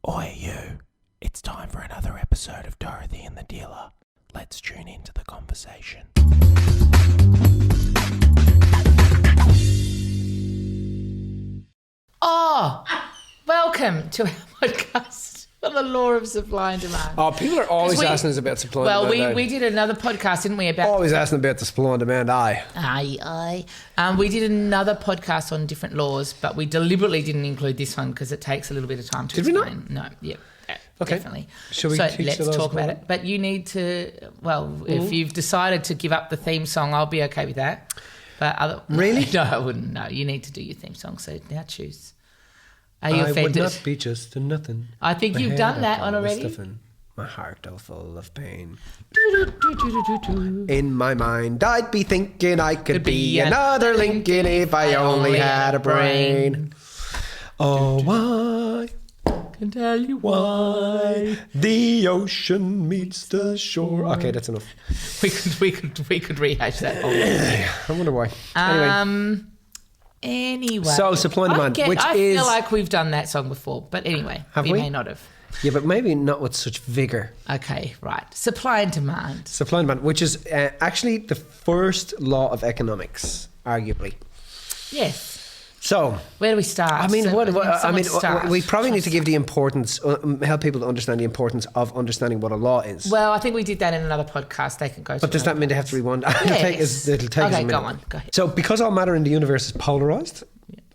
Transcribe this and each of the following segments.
Oi, you. It's time for another episode of Dorothy and the Dealer. Let's tune into the conversation. Oh, welcome to our podcast on the law of supply and demand. Oh, people are always asking us about supply and demand. Well, we did another podcast, didn't we? About always asking about the supply and demand. We did another podcast on different laws, but we deliberately didn't include this one because it takes a little bit of time to Did we not? explain. No, yeah. Okay. Definitely. Shall we so teach let's the laws talk about about it. But you need to, if you've decided to give up the theme song, I'll be okay with that. But Really? No, I wouldn't. No, you need to do your theme song. So now choose. Are you I offended? would not be just a nothing. I think My you've head done that up one all already. stuffing, my heart all full of pain. In my mind, I'd be thinking I could be another Lincoln if I only had a brain. Oh, why? Can tell you Why the ocean meets the shore. Okay, that's enough. We could rehash that. I wonder why. Anyway. So, supply and demand, I feel like we've done that song before, but anyway, Have we we? may not have. Yeah, but maybe not with such vigour. Okay, right. Supply and demand. Supply and demand, which is actually the first law of economics, arguably. Yes. So, Where do we start? I mean, Start. we probably need to give the importance, help people to understand the importance of understanding what a law is. Well, I think we did that in another podcast. They can go. But does that mean they have to rewind? Yes. It'll take us a Okay, minute. go on. Go ahead. So, because all matter in the universe is polarized,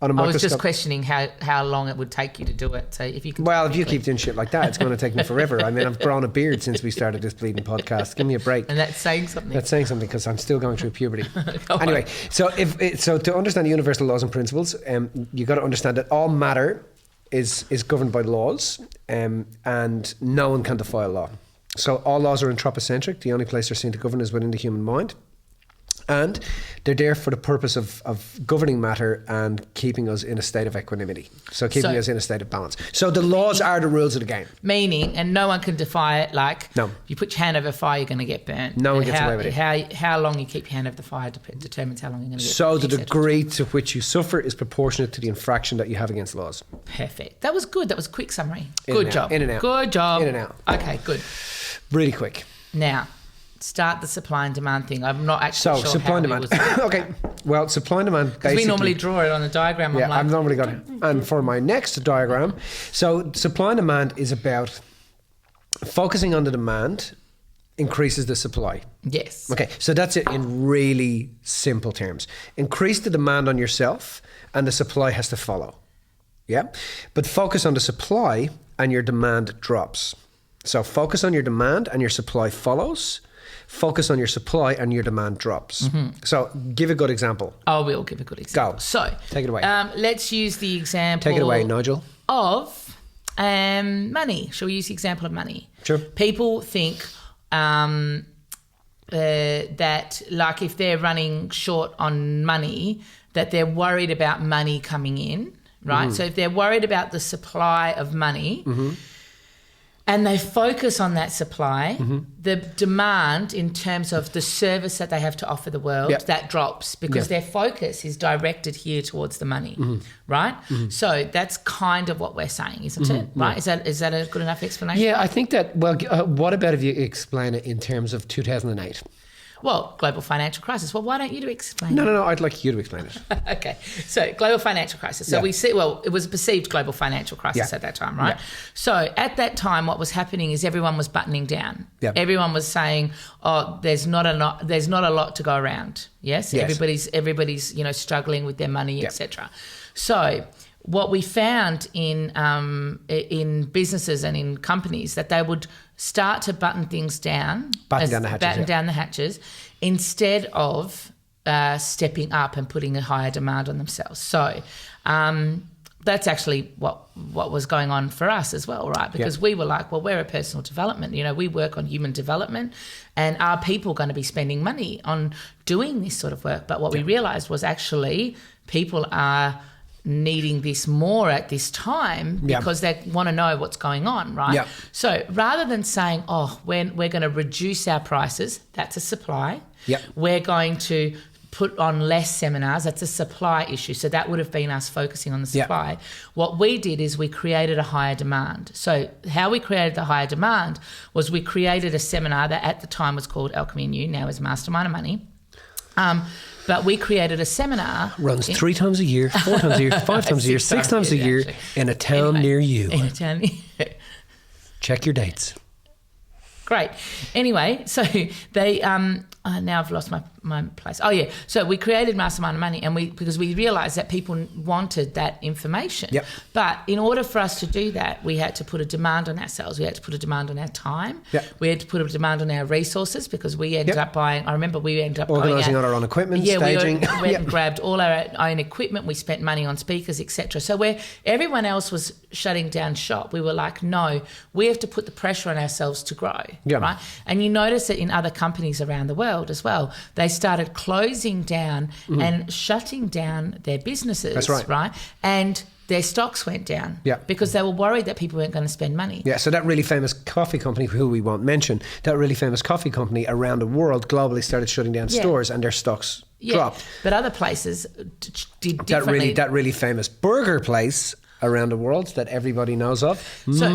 on a I was microscope. just questioning how long it would take you to do it. So if you could. Well, if you keep doing shit like that, it's going to take me forever. I mean, I've grown a beard since we started this bleeding podcast. Give me a break. And that's saying something. That's saying something because I'm still going through puberty. Go on. Anyway, so to understand the universal laws and principles, you got to understand that all matter is governed by laws, and no one can defy a law. So all laws are anthropocentric. The only place they're seen to govern is within the human mind. And they're there for the purpose of governing matter and keeping us in a state of equanimity. So keeping us in a state of balance. So the laws are the rules of the game. Meaning, and no one can defy it. Like, No. You put your hand over fire, you're going to get burnt. No one And gets away with it. How long you keep your hand over the fire determines how long you're going to get So burnt, the et cetera. degree to which you suffer is proportionate to the infraction that you have against laws. Perfect. That was good. That was a quick summary. In Good and out, job. in and out. Good job. In and out. Okay, good. Really quick. Now, start the supply and demand thing. I'm not actually So sure supply how and we demand. was- Okay. Well, supply and demand Because basically. we normally draw it on a diagram. Yeah, I'm like, I've normally got it. And for my next diagram, so supply and demand is about focusing on the demand increases the supply. yes. Okay, so that's it in really simple terms. Increase the demand on yourself and the supply has to follow. Yeah? But focus on the supply and your demand drops. So focus on your demand and your supply follows. Focus on your supply and your demand drops. So give a good example. I will give a good example. Go. So, Take it away. Let's use the example. Take it away, Nigel. Of money. Shall we use the example of money? Sure. People think that, like, if they're running short on money, that they're worried about money coming in, right? So if they're worried about the supply of money and they focus on that supply, the demand in terms of the service that they have to offer the world, Yep. that drops because their focus is directed here towards the money, right? So that's kind of what we're saying, isn't it? Right? Is that a good enough explanation? Yeah, I think that, well, what about if you explain it in terms of 2008? Well, global financial crisis. Well, why don't you explain No, I'd like you to explain it. it? Okay. So global financial crisis. So Yeah. we see, well, it was a perceived global financial crisis Yeah. at that time, right? Yeah. So at that time, what was happening is everyone was buttoning down. Yeah. Everyone was saying, oh, there's not a lot to go around. Yes. Yes. Everybody's, struggling with their money, Yeah. etc. So what we found in businesses and in companies that they would start to button things down, Batten down the hatches, instead of stepping up and putting a higher demand on themselves. So that's actually what was going on for us as well, right? Because we were like, well, we're a personal development. We work on human development, and are people going to be spending money on doing this sort of work? But what we realised was actually people are needing this more at this time because they want to know what's going on, right? Yeah. So rather than saying, oh, we're going to reduce our prices, that's a supply. Yep. We're going to put on less seminars. That's a supply issue. So that would have been us focusing on the supply. Yeah. What we did is we created a higher demand. So how we created the higher demand was we created a seminar that at the time was called Alchemy and You, now is Mastermind of Money. But we created a seminar. Runs 3 times a year, 4 times a year, 5 times a year, 6 times a year in a town near you. In a town near you. Check your dates. Great. Anyway, so they now I've lost my place. Oh yeah. So we created Mastermind of Money, and because we realised that people wanted that information. Yep. But in order for us to do that, we had to put a demand on ourselves. We had to put a demand on our time. Yep. We had to put a demand on our resources because we ended up buying. I remember we ended up organising on our own equipment, staging. We went and grabbed all our own equipment. We spent money on speakers, etc. So where everyone else was shutting down shop, we were like, no, we have to put the pressure on ourselves to grow. Yeah. Right. And you notice it in other companies around the world as well. They started closing down and shutting down their businesses. That's right. Right. And their stocks went down. Yeah. Because they were worried that people weren't going to spend money. Yeah, so that really famous coffee company, who we won't mention, that really famous coffee company around the world globally started shutting down stores, and their stocks dropped. But other places did differently. That really famous burger place around the world that everybody knows of, So,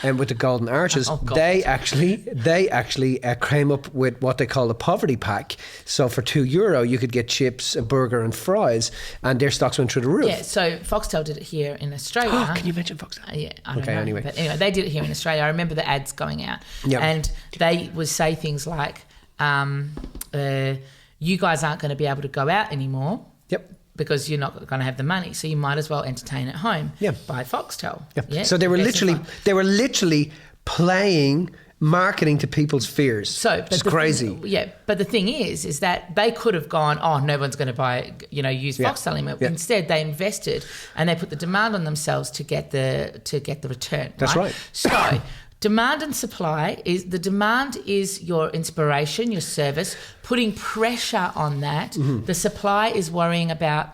and with the golden arches, Oh, God. they actually came up with what they call a poverty pack. So for €2 you could get chips, a burger and fries, and their stocks went through the roof. yeah, so Foxtel did it here in Australia. Can you mention Foxtel? Yeah, I don't Okay, know. anyway. But anyway, they did it here in Australia. I remember the ads going out. Yep. And they would say things like, you guys aren't going to be able to go out anymore. Yep. Because you're not going to have the money, so you might as well entertain at home. Yeah. Buy Foxtel. Yeah. Yeah? So they were Best of literally luck. playing marketing to people's fears. So, but it's the crazy. But the thing is that they could have gone, oh, no one's going to buy, use Foxtel anymore. Yeah. Instead, they invested and they put the demand on themselves to get the return. That's right. So. Demand and supply the demand is your inspiration, your service, putting pressure on that. Mm-hmm. The supply is worrying about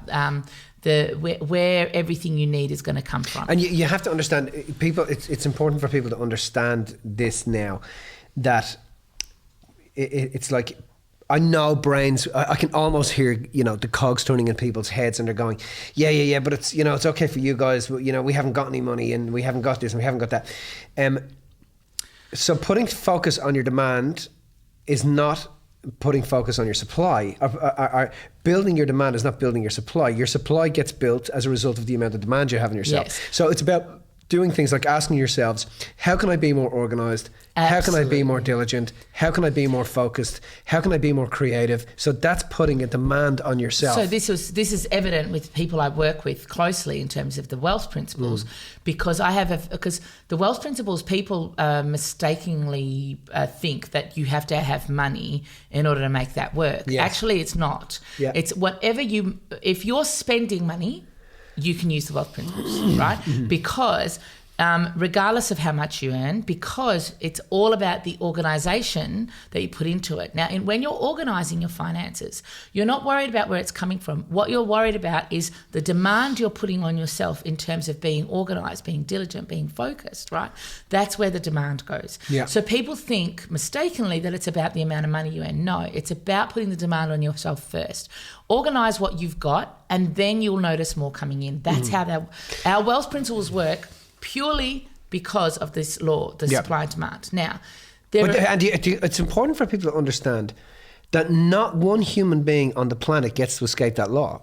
where everything you need is going to come from. And you have to understand, people. It's important for people to understand this now, that it's like, I know brains. I can almost hear the cogs turning in people's heads, and they're going, yeah. But it's it's okay for you guys. We haven't got any money, and we haven't got this, and we haven't got that. So putting focus on your demand is not putting focus on your supply. Building your demand is not building your supply. Your supply gets built as a result of the amount of demand you have in yourself. Yes. So it's about doing things like asking yourselves, how can I be more organized? How can I be more diligent? How can I be more focused? How can I be more creative? So that's putting a demand on yourself. So this is evident with people I work with closely in terms of the wealth principles, because because the wealth principles, people mistakenly think that you have to have money in order to make that work. Yes. Actually, it's not. Yeah. It's if you're spending money, you can use the wealth principles, right? Because regardless of how much you earn, because it's all about the organisation that you put into it. Now, when you're organising your finances, you're not worried about where it's coming from. What you're worried about is the demand you're putting on yourself in terms of being organised, being diligent, being focused, right? That's where the demand goes. Yeah. So people think mistakenly that it's about the amount of money you earn. No, it's about putting the demand on yourself first. Organise what you've got, and then you'll notice more coming in. That's how our wealth principles work, purely because of this law, the supply and demand. Now, it's important for people to understand that not one human being on the planet gets to escape that law.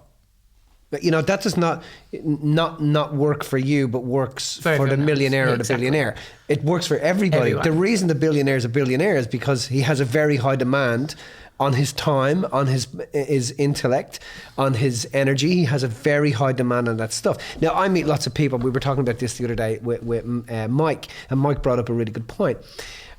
That does not work for you, but works for the millionaire or the billionaire. It works for everybody. Everyone. The reason the billionaire is a billionaire is because he has a very high demand on his time, on his intellect, on his energy. He has a very high demand on that stuff. Now, I meet lots of people. We were talking about this the other day with Mike, and Mike brought up a really good point.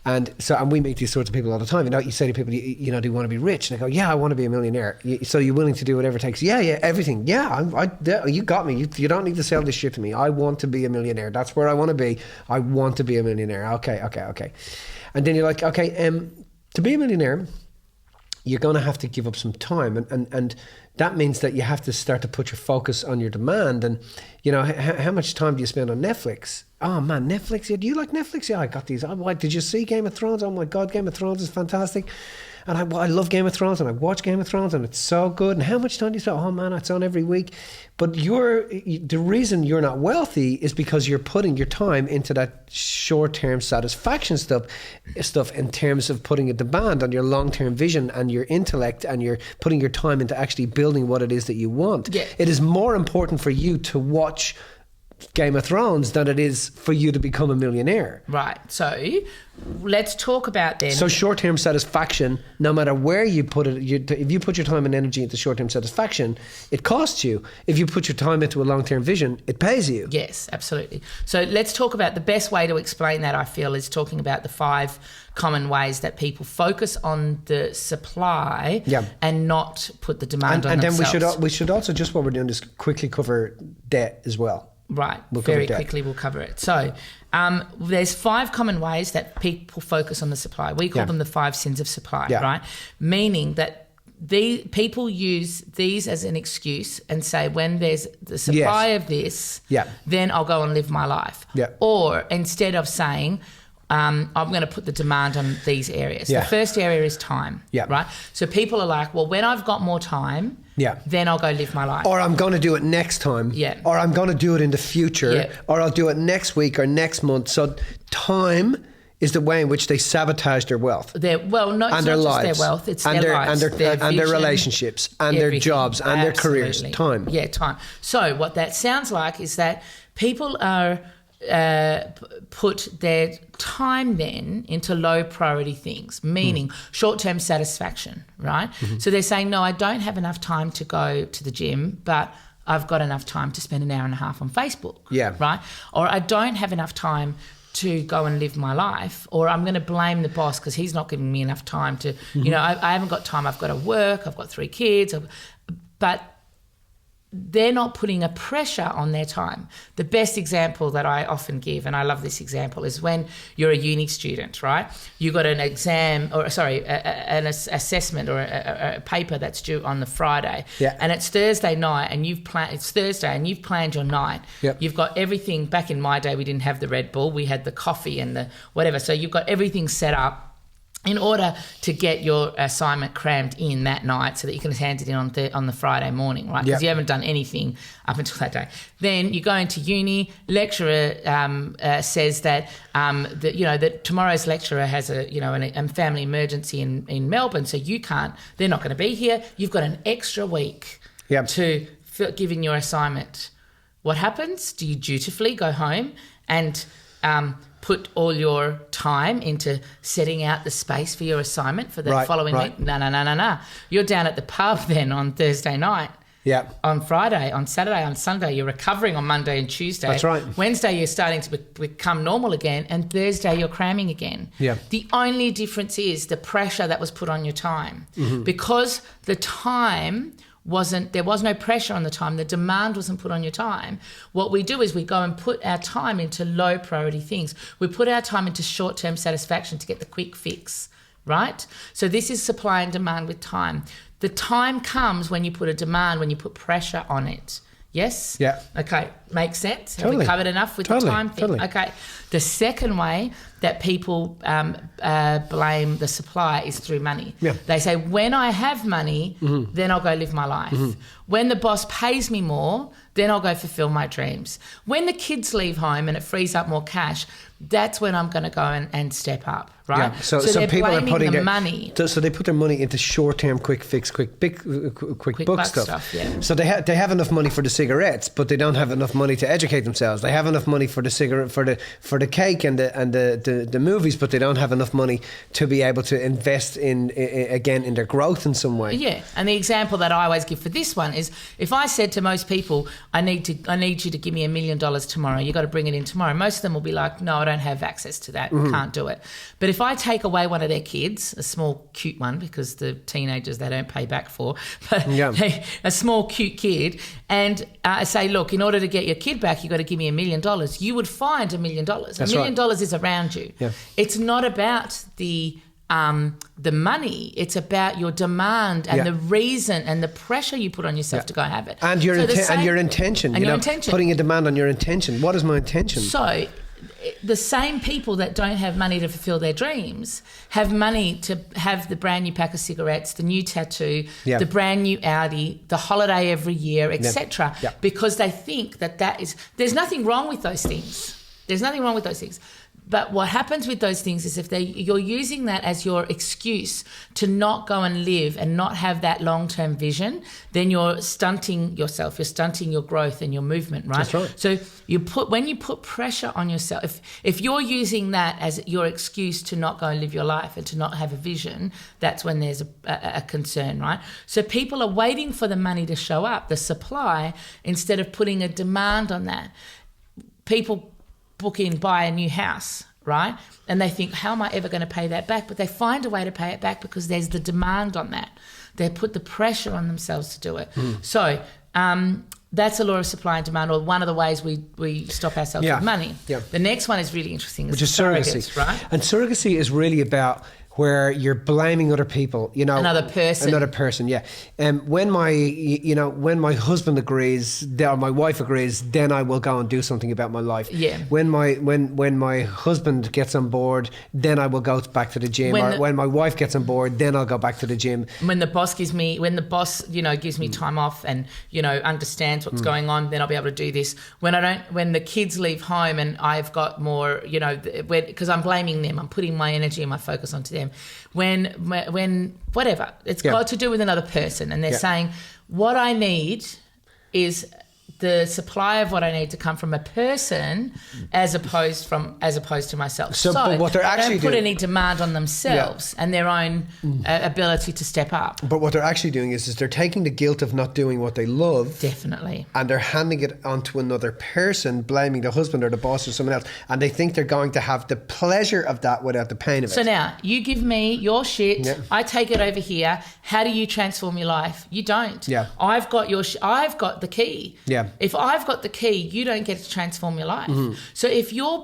And we meet these sorts of people all the time. You say to people, do you want to be rich? And they go, yeah, I want to be a millionaire. So you're willing to do whatever it takes? Yeah, everything. Yeah, you got me. You don't need to sell this shit to me. I want to be a millionaire. That's where I want to be. I want to be a millionaire. Okay. And then you're like, okay, to be a millionaire, you're going to have to give up some time, and that means that you have to start to put your focus on your demand. And how much time do you spend on Netflix? Oh man, Netflix. Yeah, do you like Netflix? Yeah, I got these. Did you see Game of Thrones? Oh my God, Game of Thrones is fantastic. And I love Game of Thrones, and I watch Game of Thrones, and it's so good. And how much time do you spend? Oh man, it's on every week. But the reason you're not wealthy is because you're putting your time into that short-term satisfaction stuff in terms of putting a demand on your long-term vision and your intellect, and you're putting your time into actually building what it is that you want. Yeah. It is more important for you to watch Game of Thrones than it is for you to become a millionaire. Right. So let's talk about then. So short-term satisfaction, no matter where you put it, if you put your time and energy into short-term satisfaction, it costs you. If you put your time into a long-term vision, it pays you. Yes, absolutely. So let's talk about the best way to explain that, I feel, is talking about the 5 common ways that people focus on the supply and not put the demand on themselves. And then we should also, just what we're doing is quickly cover debt as well. Right, Very quickly we'll cover it. So there's 5 common ways that people focus on the supply. We call them the 5 sins of supply, right? Meaning that people use these as an excuse and say, when there's the supply of this, then I'll go and live my life. Yeah. Or instead of saying, I'm going to put the demand on these areas. The first area is time, right? So people are like, well, when I've got more time, then I'll go live my life. Or I'm going to do it next time. Yeah. Or I'm going to do it in the future. Yeah. Or I'll do it next week or next month. So time is the way in which they sabotage their wealth. It's not just their wealth, it's their lives. And their relationships and their jobs and their careers. Time. Yeah, time. So what that sounds like is that people are put their time then into low priority things, meaning short-term satisfaction, right? Mm-hmm. So they're saying, no, I don't have enough time to go to the gym, but I've got enough time to spend an hour and a half on Facebook, right? Or I don't have enough time to go and live my life, or I'm going to blame the boss because he's not giving me enough time to, I haven't got time, I've got to work, I've got 3 kids, but they're not putting a pressure on their time. The best example that I often give, and I love this example, is when you're a uni student, right? You got an exam, an assessment or a paper that's due on the Friday, and it's Thursday night, and it's Thursday, and you've planned your night. Yep. You've got everything. Back in my day, we didn't have the Red Bull, we had the coffee and the whatever. So you've got everything set up in order to get your assignment crammed in that night so that you can hand it in on the Friday morning, right? Because you haven't done anything up until that day. Then you go into uni, lecturer says that that tomorrow's lecturer has a family emergency in Melbourne, so they're not going to be here. You've got an extra week to give in your assignment. What happens? Do you dutifully go home and put all your time into setting out the space for your assignment for the following week? No. You're down at the pub then on Thursday night. Yeah. On Friday, on Saturday, on Sunday, you're recovering on Monday and Tuesday. That's right. Wednesday, you're starting to become normal again, and Thursday, you're cramming again. Yeah. The only difference is the pressure that was put on your time. Mm-hmm. Because the time there was no pressure on the time, the demand wasn't put on your time. What we do is we go and put our time into low priority things. We put our time into short-term satisfaction to get the quick fix, right? So this is supply and demand with time. The time comes when you put a demand, when you put pressure on it. Yes? Yeah. Okay, makes sense? Totally. Have we covered enough with the time thing? Totally. Okay. The second way that people blame the supply is through money. Yeah. They say, when I have money, then I'll go live my life. Mm-hmm. When the boss pays me more, then I'll go fulfill my dreams. When the kids leave home and it frees up more cash, that's when I'm going to go and step up, right? Yeah. So they're people blaming are putting the money. So they put their money into short-term, quick fix, quick buck stuff. Yeah. So they have enough money for the cigarettes, but they don't have enough money to educate themselves. They have enough money for the cigarette, for the cake and the movies, but they don't have enough money to be able to invest in their growth in some way. Yeah. And the example that I always give for this one is, if I said to most people, I need you to give me $1 million tomorrow, you got to bring it in tomorrow, most of them will be like, no, I don't have access to that, can't do it. But if I take away one of their kids, a small cute one, because the teenagers they don't pay back for, but a small cute kid, and say, look, in order to get your kid back, you got to give me $1 million, you would find $1 million. $1 million is around you. Yeah. It's not about the money, it's about your demand and the reason and the pressure you put on yourself to go have it. And your intention. Putting a demand on your intention. What is my intention? So the same people that don't have money to fulfill their dreams have money to have the brand new pack of cigarettes, the new tattoo, the brand new Audi, the holiday every year, etc. Because they think that is... There's nothing wrong with those things. There's nothing wrong with those things. But what happens with those things is if you're using that as your excuse to not go and live and not have that long-term vision, then you're stunting yourself, you're stunting your growth and your movement, right? That's right. So when you put pressure on yourself, if you're using that as your excuse to not go and live your life and to not have a vision, that's when there's a concern, right? So people are waiting for the money to show up, the supply, instead of putting a demand on that. People buy a new house, right? And they think, how am I ever going to pay that back? But they find a way to pay it back because there's the demand on that. They put the pressure on themselves to do it. So that's a law of supply and demand, or one of the ways we stop ourselves with money. The next one is really interesting. Which is surrogacy. Right? And surrogacy is really about where you're blaming other people, another person. When my husband agrees, or my wife agrees, then I will go and do something about my life. When my husband gets on board, then I will go back to the gym. When my wife gets on board, then I'll go back to the gym. When the boss gives me time off and understands what's going on, then I'll be able to do this. When the kids leave home and I've got more, because I'm blaming them, I'm putting my energy and my focus onto them. When whatever, it's got to do with another person, and they're saying what I need is the supply of what I need to come from a person as opposed to myself. So but what they're actually don't put any demand on themselves and their own ability to step up. But what they're actually doing is they're taking the guilt of not doing what they love, definitely, and they're handing it onto another person, blaming the husband or the boss or someone else, and they think they're going to have the pleasure of that without the pain of it. So now you give me your shit, I take it over here. How do you transform your life? You don't. I've got I've got the key. If I've got the key, you don't get to transform your life. So if you're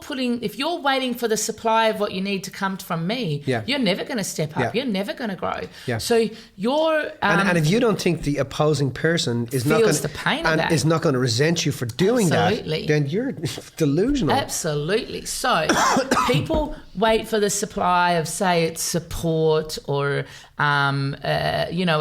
waiting for the supply of what you need to come from me, you're never going to step up. You're never going to grow. So you're and if you don't think the opposing person is not going the pain of that, is not going to resent you for doing that, then you're delusional. Absolutely. So people wait for the supply of, say, it's support or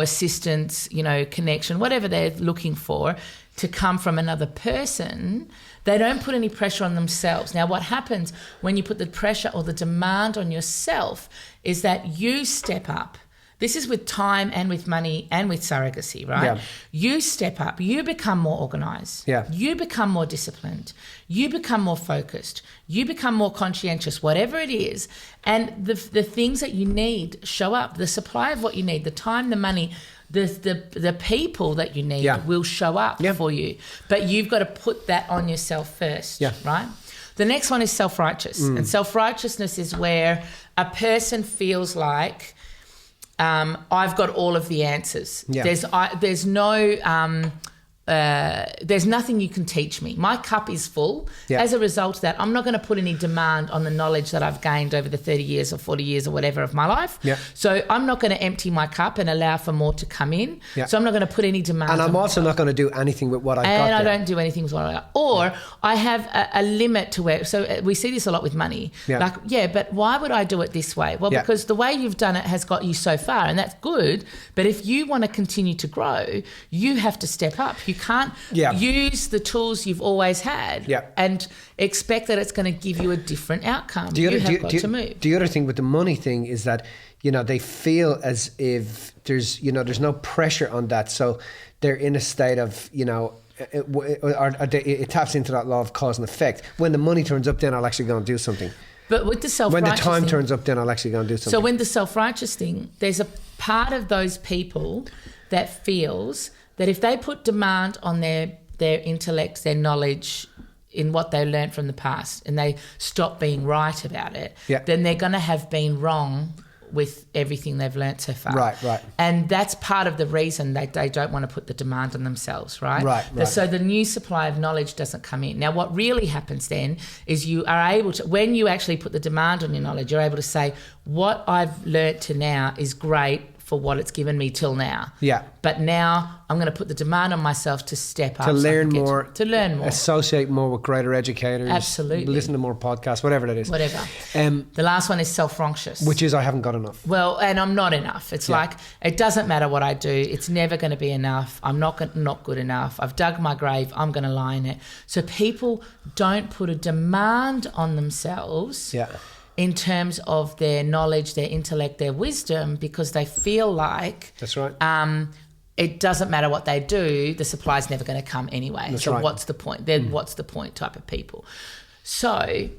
assistance, connection, whatever they're looking for, to come from another person. They don't put any pressure on themselves. Now, what happens when you put the pressure or the demand on yourself is that you step up. This is with time and with money and with surrogacy, right? You step up. You become more organised. You become more disciplined. You become more focused. You become more conscientious, whatever it is. And the things that you need show up. The supply of what you need, the time, the money, the people that you need will show up for you. But you've got to put that on yourself first, right? The next one is self-righteous. And self-righteousness is where a person feels like I've got all of the answers. There's nothing you can teach me. My cup is full. As a result of that, I'm not going to put any demand on the knowledge that I've gained over the 30 years or 40 years or whatever of my life. So I'm not going to empty my cup and allow for more to come in. So I'm not going to put any demand and I'm also not going to do anything with what I've got there. And I don't do anything with what I got. Or I have a limit to where... So we see this a lot with money. But why would I do it this way? Well, because the way you've done it has got you so far, and that's good. But if you want to continue to grow, you have to step up. You can't use the tools you've always had and expect that it's going to give you a different outcome. You have got to move. The other thing with the money thing is that, they feel as if there's no pressure on that. So they're in a state of, it taps into that law of cause and effect. When the money turns up, then I'll actually go and do something. But with the self-righteous when the time turns up, then I'll actually go and do something. So when the self-righteous thing, there's a part of those people that feels that if they put demand on their intellect, their knowledge in what they learned from the past, and they stop being right about it, then they're going to have been wrong with everything they've learnt so far. Right. And that's part of the reason they don't want to put the demand on themselves, right? Right. So the new supply of knowledge doesn't come in. Now, what really happens then is you are able to, when you actually put the demand on your knowledge, you're able to say, what I've learnt to now is great for what it's given me till now. Yeah. But now I'm going to put the demand on myself to step up. To learn more. To learn more. Associate more with greater educators. Absolutely. Listen to more podcasts, whatever that is. Whatever. The last one is self-conscious. Which is I haven't got enough. Well, and I'm not enough. It's like, it doesn't matter what I do. It's never going to be enough. I'm not good enough. I've dug my grave. I'm going to lie in it. So people don't put a demand on themselves in terms of their knowledge, their intellect, their wisdom, because they feel like that's right. It doesn't matter what they do, the supply's never going to come anyway. That's so right. what's the point? They're what's the point type of people. So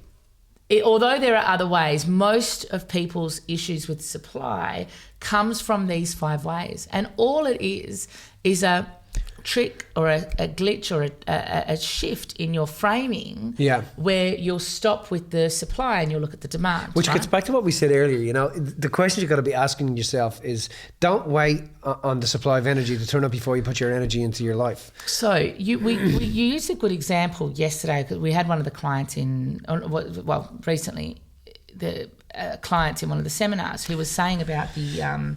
although there are other ways, most of people's issues with supply comes from these 5 ways. And all it is a trick or a glitch or a shift in your framing where you'll stop with the supply and you'll look at the demand. Which gets back to what we said earlier, you know, the question you've got to be asking yourself is don't wait on the supply of energy to turn up before you put your energy into your life. So we used a good example yesterday because we had one of the clients recently, the clients in one of the seminars who was saying about the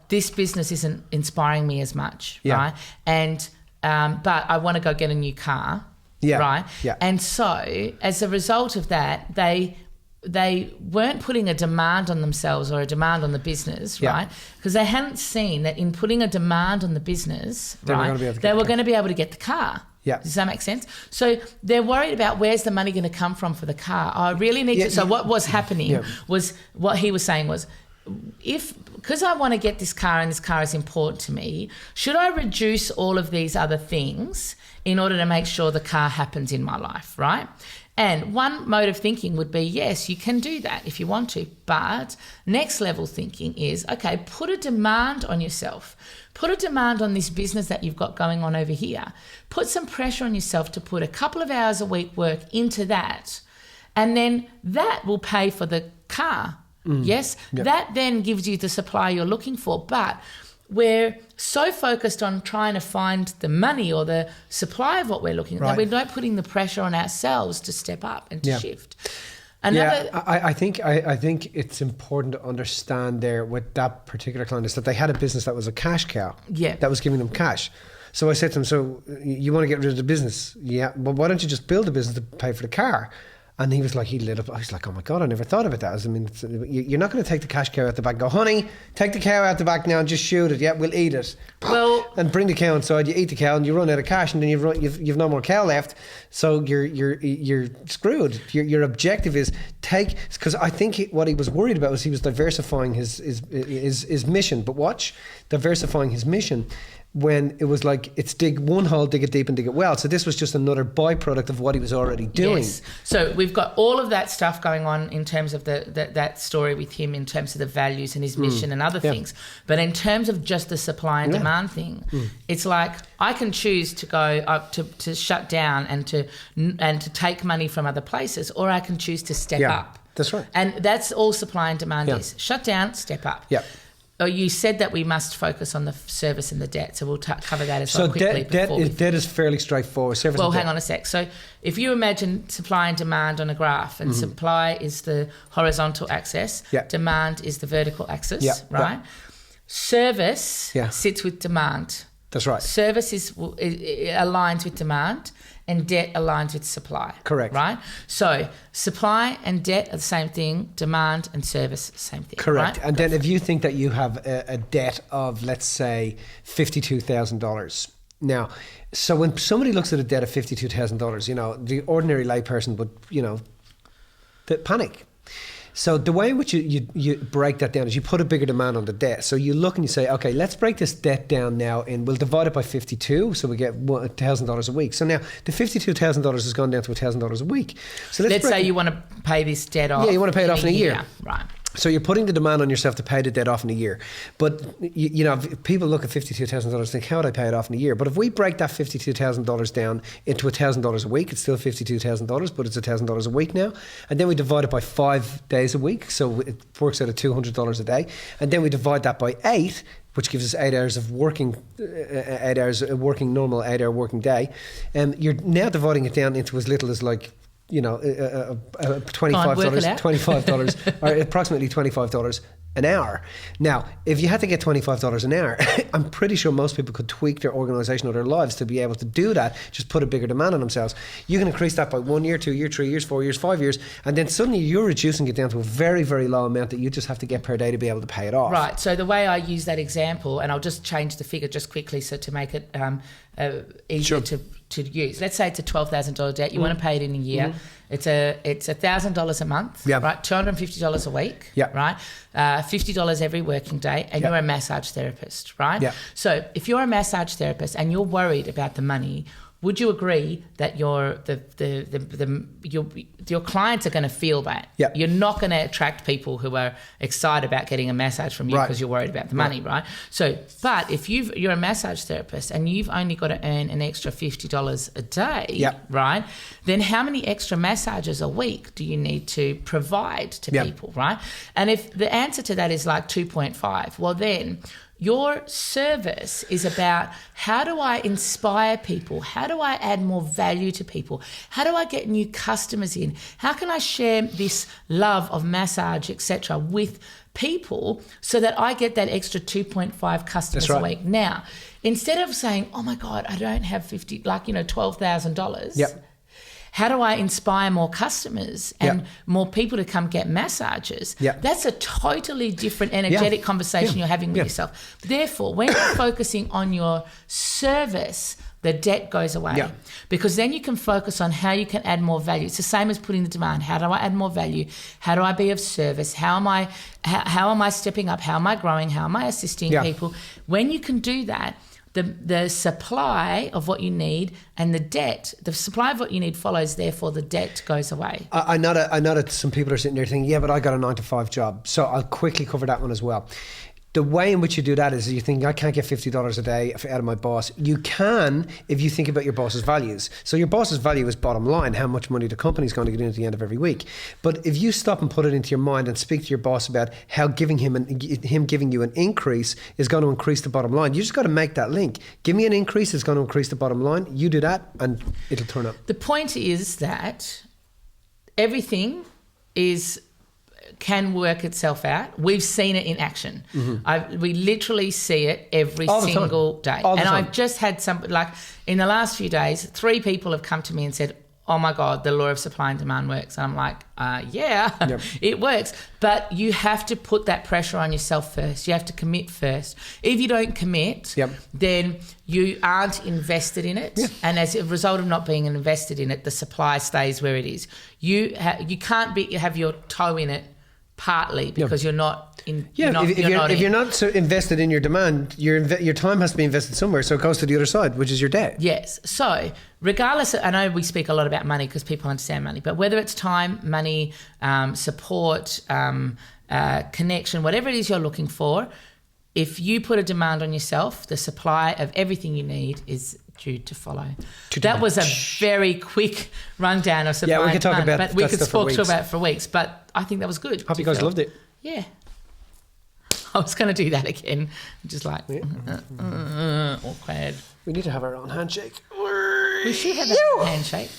this business isn't inspiring me as much, right? And but I want to go get a new car, right? Yeah. And so as a result of that, they weren't putting a demand on themselves or a demand on the business, right? Because they hadn't seen that in putting a demand on the business, they were going to be able to get the car. Yeah. Does that make sense? So they're worried about where's the money going to come from for the car. I really need to. So what was happening was what he was saying was, because I want to get this car and this car is important to me, should I reduce all of these other things in order to make sure the car happens in my life, right? And one mode of thinking would be, yes, you can do that if you want to. But next level thinking is, okay, put a demand on yourself. Put a demand on this business that you've got going on over here. Put some pressure on yourself to put a couple of hours a week work into that. And then that will pay for the car. Yes, that then gives you the supply you're looking for. But we're so focused on trying to find the money or the supply of what we're looking at that we're not putting the pressure on ourselves to step up and to shift. I think it's important to understand there with that particular client is that they had a business that was a cash cow. Yeah, that was giving them cash. So I said to them, so you want to get rid of the business? Yeah, but why don't you just build a business to pay for the car? And he was like, he lit up. I was like, oh my God, I never thought about that. I mean, you're not going to take the cash cow out the back and go, honey, take the cow out the back now and just shoot it. Yeah, we'll eat it. Well, and bring the cow inside. You eat the cow and you run out of cash, and then you've no more cow left. So you're screwed. Your objective is because I think what he was worried about was he was diversifying his mission. But watch, diversifying his mission. When it was like, it's dig one hole, dig it deep and dig it well. So this was just another byproduct of what he was already doing. Yes. So we've got all of that stuff going on in terms of that story with him, in terms of the values and his mission and other things. But in terms of just the supply and demand thing, it's like I can choose to go up to shut down and to take money from other places, or I can choose to step up. That's right. And that's all supply and demand is. Shut down, step up. Yeah. Oh, you said that we must focus on the service and the debt, so we'll cover that as well quickly. So debt is fairly straightforward. Service and debt. Hang on a sec. So if you imagine supply and demand on a graph, and supply is the horizontal axis, demand is the vertical axis, right? Service sits with demand. That's right. Service it aligns with demand, and debt aligns with supply. Correct. Right? So supply and debt are the same thing, demand and service the same thing. Correct. Right? And then if you think that you have a debt of, let's say, $52,000. Now, so when somebody looks at a debt of $52,000, you know, the ordinary layperson would, you know, panic. So the way in which you break that down is you put a bigger demand on the debt. So you look and you say, okay, let's break this debt down now, and we'll divide it by 52, so we get $1,000 a week. So now the $52,000 has gone down to $1,000 a week. So let's say you want to pay this debt off. Yeah, you want to pay it off in a year. Right. So you're putting the demand on yourself to pay the debt off in a year. But, you know, if people look at $52,000 and think, how would I pay it off in a year? But if we break that $52,000 down into $1,000 a week, it's still $52,000, but it's $1,000 a week now. And then we divide it by 5 days a week, so it works out at $200 a day. And then we divide that by 8, which gives us 8 hours of working, 8 hours, a working normal 8 hour working day. And you're now dividing it down into as little as like, you know, $25 or approximately $25 an hour. Now, if you had to get $25 an hour, I'm pretty sure most people could tweak their organisation or their lives to be able to do that, just put a bigger demand on themselves. You can increase that by 1 year, 2 years, 3 years, 4 years, 5 years, and then suddenly you're reducing it down to a very, very low amount that you just have to get per day to be able to pay it off. Right. So the way I use that example, and I'll just change the figure just quickly so to make it easier to use. Let's say it's a $12,000 debt. You want to pay it in a year. It's $1,000 a month, right? $250 a week, right? $50 every working day, and you're a massage therapist, right? Yeah. So if you're a massage therapist and you're worried about the money, would you agree that your clients are going to feel that? Yeah. You're not going to attract people who are excited about getting a massage from you because you're worried about the money, right? So, but if you're a massage therapist and you've only got to earn an extra $50 a day, right? Then how many extra massages a week do you need to provide to people, right? And if the answer to that is like 2.5, well then your service is about how do I inspire people? How do I add more value to people? How do I get new customers in? How can I share this love of massage, etc., with people so that I get that extra 2.5 customers a week? Now, instead of saying, oh my God, I don't have $12,000, how do I inspire more customers and more people to come get massages? That's a totally different energetic conversation you're having with yourself. Therefore, when you're focusing on your service, the debt goes away because then you can focus on how you can add more value. It's the same as putting the demand. How do I add more value? How do I be of service? How am I stepping up? How am I growing? How am I assisting people? When you can do that, the supply of what you need and the supply of what you need follows, therefore the debt goes away. I know that some people are sitting there thinking, but I got a 9-to-5 job. So I'll quickly cover that one as well. The way in which you do that is you think, I can't get $50 a day out of my boss. You can if you think about your boss's values. So your boss's value is bottom line, how much money the company's going to get in at the end of every week. But if you stop and put it into your mind and speak to your boss about how giving him giving you an increase is going to increase the bottom line, you just got to make that link. Give me an increase, it's going to increase the bottom line. You do that and it'll turn up. The point is that everything can work itself out. We've seen it in action. We literally see it every single day. And I've just had in the last few days, 3 people have come to me and said, oh my God, the law of supply and demand works. And I'm like, it works. But you have to put that pressure on yourself first. You have to commit first. If you don't commit, then you aren't invested in it. And as a result of not being invested in it, the supply stays where it is. You can't have your toe in it partly because you're not in. If you're not so invested in your demand, your time has to be invested somewhere. So it goes to the other side, which is your debt. Yes. So regardless, I know we speak a lot about money because people understand money, but whether it's time, money, support, connection, whatever it is you're looking for, if you put a demand on yourself, the supply of everything you need is due to follow. That was a very quick rundown of supply. Yeah, we could talk about but we could talk about it for weeks. But I think that was good. Hope you guys loved it. Yeah. I was going to do that again. Just like awkward. We need to have our own handshake. We should have a handshake.